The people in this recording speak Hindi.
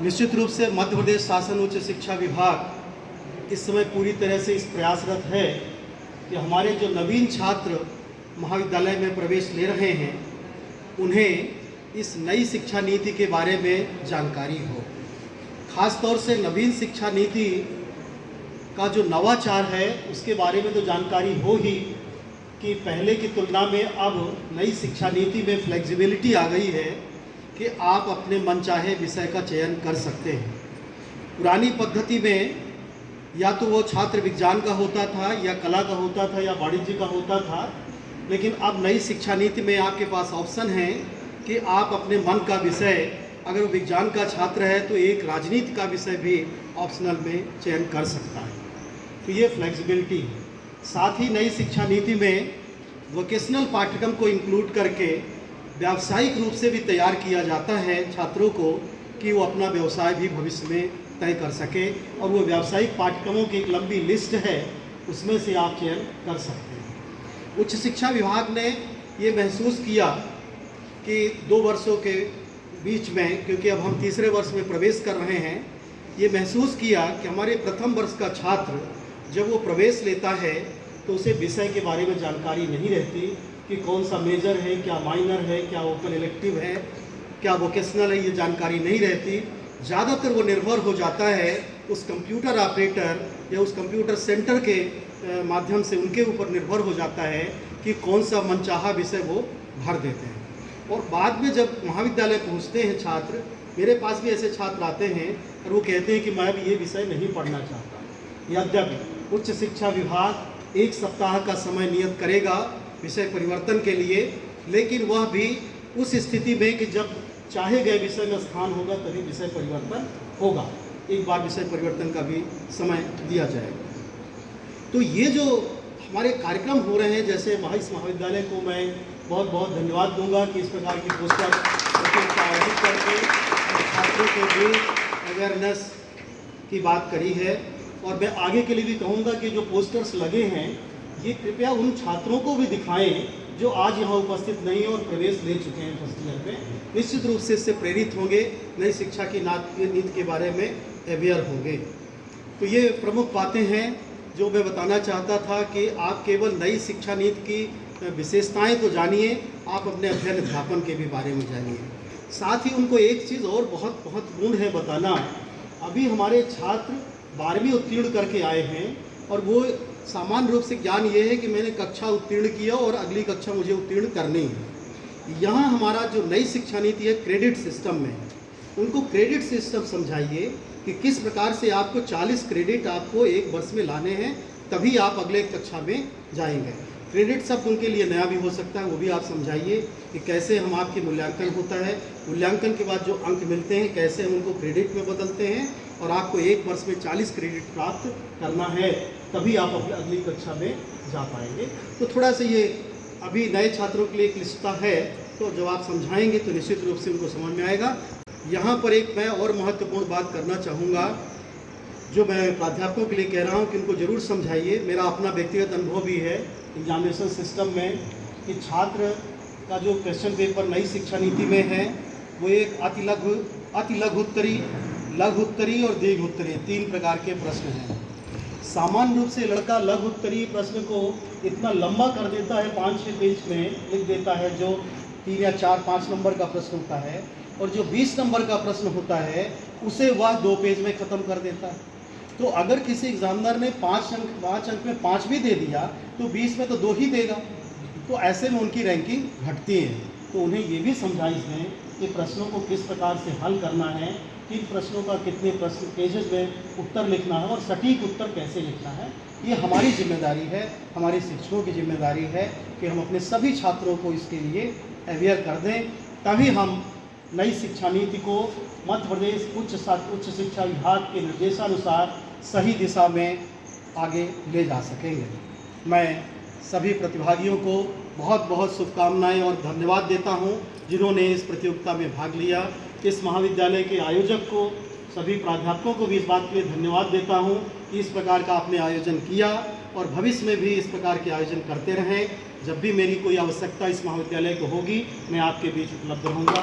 निश्चित रूप से मध्य प्रदेश शासन उच्च शिक्षा विभाग इस समय पूरी तरह से इस प्रयासरत है कि हमारे जो नवीन छात्र महाविद्यालय में प्रवेश ले रहे हैं उन्हें इस नई शिक्षा नीति के बारे में जानकारी हो। ख़ास तौर से नवीन शिक्षा नीति का जो नवाचार है उसके बारे में तो जानकारी हो ही कि पहले की तुलना में अब नई शिक्षा नीति में फ्लेक्सिबिलिटी आ गई है कि आप अपने मनचाहे विषय का चयन कर सकते हैं। पुरानी पद्धति में या तो वो छात्र विज्ञान का होता था या कला का होता था या वाणिज्य का होता था, लेकिन अब नई शिक्षा नीति में आपके पास ऑप्शन है कि आप अपने मन का विषय, अगर वो विज्ञान का छात्र है तो एक राजनीति का विषय भी ऑप्शनल में चयन कर सकता है। तो ये फ्लेक्सिबिलिटी है। साथ ही नई शिक्षा नीति में वोकेशनल पाठ्यक्रम को इंक्लूड करके व्यावसायिक रूप से भी तैयार किया जाता है छात्रों को कि वो अपना व्यवसाय भी भविष्य में तय कर सके, और वो व्यावसायिक पाठ्यक्रमों की एक लंबी लिस्ट है, उसमें से आप चयन कर सकते हैं। उच्च शिक्षा विभाग ने ये महसूस किया कि 2 वर्षों के बीच में, क्योंकि अब हम तीसरे वर्ष में प्रवेश कर रहे हैं, ये महसूस किया कि हमारे प्रथम वर्ष का छात्र जब वो प्रवेश लेता है तो उसे विषय के बारे में जानकारी नहीं रहती कि कौन सा मेजर है, क्या माइनर है, क्या ओपन इलेक्टिव है, क्या वोकेशनल है, ये जानकारी नहीं रहती। ज़्यादातर वो निर्भर हो जाता है उस कंप्यूटर ऑपरेटर या उस कंप्यूटर सेंटर के माध्यम से, उनके ऊपर निर्भर हो जाता है कि कौन सा मनचाहा विषय वो भर देते हैं। और बाद में जब महाविद्यालय पहुंचते हैं छात्र, मेरे पास भी ऐसे छात्र आते हैं और वो कहते हैं कि मैं अब ये विषय नहीं पढ़ना चाहता। यद्यपि उच्च शिक्षा विभाग 1 सप्ताह का समय नियत करेगा विषय परिवर्तन के लिए, लेकिन वह भी उस स्थिति में कि जब चाहे गए विषय में स्थान होगा तभी विषय परिवर्तन होगा। एक बार विषय परिवर्तन का भी समय दिया जाएगा। तो ये जो हमारे कार्यक्रम हो रहे हैं, जैसे इस महाविद्यालय को मैं बहुत बहुत धन्यवाद दूंगा कि इस प्रकार की पोस्टर प्रतियोगिता आयोजित करके छात्रों के बीच अवेयरनेस की बात करी है। और मैं आगे के लिए भी कहूँगा कि जो पोस्टर्स लगे हैं ये कृपया उन छात्रों को भी दिखाएं जो आज यहाँ उपस्थित नहीं हैं और प्रवेश ले चुके हैं फर्स्ट ईयर में। निश्चित रूप से इससे प्रेरित होंगे, नई शिक्षा की नीति के बारे में अवेयर होंगे। तो ये प्रमुख बातें हैं जो मैं बताना चाहता था कि आप केवल नई शिक्षा नीति की विशेषताएं तो जानिए, आप अपने अध्ययन अध्यापन के भी बारे में जानिए। साथ ही उनको एक चीज़ और बहुत महत्वपूर्ण है बताना, अभी हमारे छात्र 12वीं उत्तीर्ण करके आए हैं और वो सामान्य रूप से ज्ञान ये है कि मैंने कक्षा उत्तीर्ण किया और अगली कक्षा मुझे उत्तीर्ण करनी है। यहाँ हमारा जो नई शिक्षा नीति है क्रेडिट सिस्टम में, उनको क्रेडिट सिस्टम समझाइए कि किस प्रकार से आपको 40 क्रेडिट आपको 1 वर्ष में लाने हैं, तभी आप अगले कक्षा में जाएंगे। क्रेडिट शब्द उनके लिए नया भी हो सकता है, वो भी आप समझाइए कि कैसे हम आपके मूल्यांकन होता है, मूल्यांकन के बाद जो अंक मिलते हैं कैसे हम उनको क्रेडिट में बदलते हैं, और आपको 1 वर्ष में 40 क्रेडिट प्राप्त करना है, तभी आप अगली कक्षा में जा पाएंगे। तो थोड़ा सा ये अभी नए छात्रों के लिए क्लिष्टता है, तो जब आप समझाएंगे तो निश्चित रूप से उनको समझ में आएगा। यहाँ पर एक मैं और महत्वपूर्ण बात करना चाहूँगा, जो मैं प्राध्यापकों के लिए कह रहा हूँ कि उनको ज़रूर समझाइए। मेरा अपना व्यक्तिगत अनुभव भी है एग्जामिनेशन सिस्टम में कि छात्र का जो क्वेश्चन पेपर नई शिक्षा नीति में है वो एक अति लघु उत्तरी और दीर्घ उत्तरी 3 प्रकार के प्रश्न हैं। सामान्य रूप से लड़का लघु उत्तरी प्रश्न को इतना लंबा कर देता है, 5-6 पेज में लिख देता है, जो 3 या 4-5 नंबर का प्रश्न होता है, और जो 20 नंबर का प्रश्न होता है उसे वह 2 पेज में ख़त्म कर देता है। तो अगर किसी एग्जामिनर ने 5 अंक में 5 भी दे दिया तो 20 में तो 2 ही देगा, तो ऐसे में उनकी रैंकिंग घटती है। तो उन्हें ये भी समझाइए कि प्रश्नों को किस प्रकार से हल करना है, किन प्रश्नों का कितने प्रश्न पेजेस में उत्तर लिखना है और सटीक उत्तर कैसे लिखना है। ये हमारी जिम्मेदारी है, हमारे शिक्षकों की जिम्मेदारी है कि हम अपने सभी छात्रों को इसके लिए अवेयर कर दें, तभी हम नई शिक्षा नीति को मध्य प्रदेश उच्च शिक्षा विभाग के निर्देशानुसार सही दिशा में आगे ले जा सकेंगे। मैं सभी प्रतिभागियों को बहुत बहुत शुभकामनाएं और धन्यवाद देता हूं जिन्होंने इस प्रतियोगिता में भाग लिया। इस महाविद्यालय के आयोजक को, सभी प्राध्यापकों को भी इस बात के लिए धन्यवाद देता हूं कि इस प्रकार का आपने आयोजन किया और भविष्य में भी इस प्रकार के आयोजन करते रहें। जब भी मेरी कोई आवश्यकता इस महाविद्यालय को होगी मैं आपके बीच उपलब्ध रहूँगा।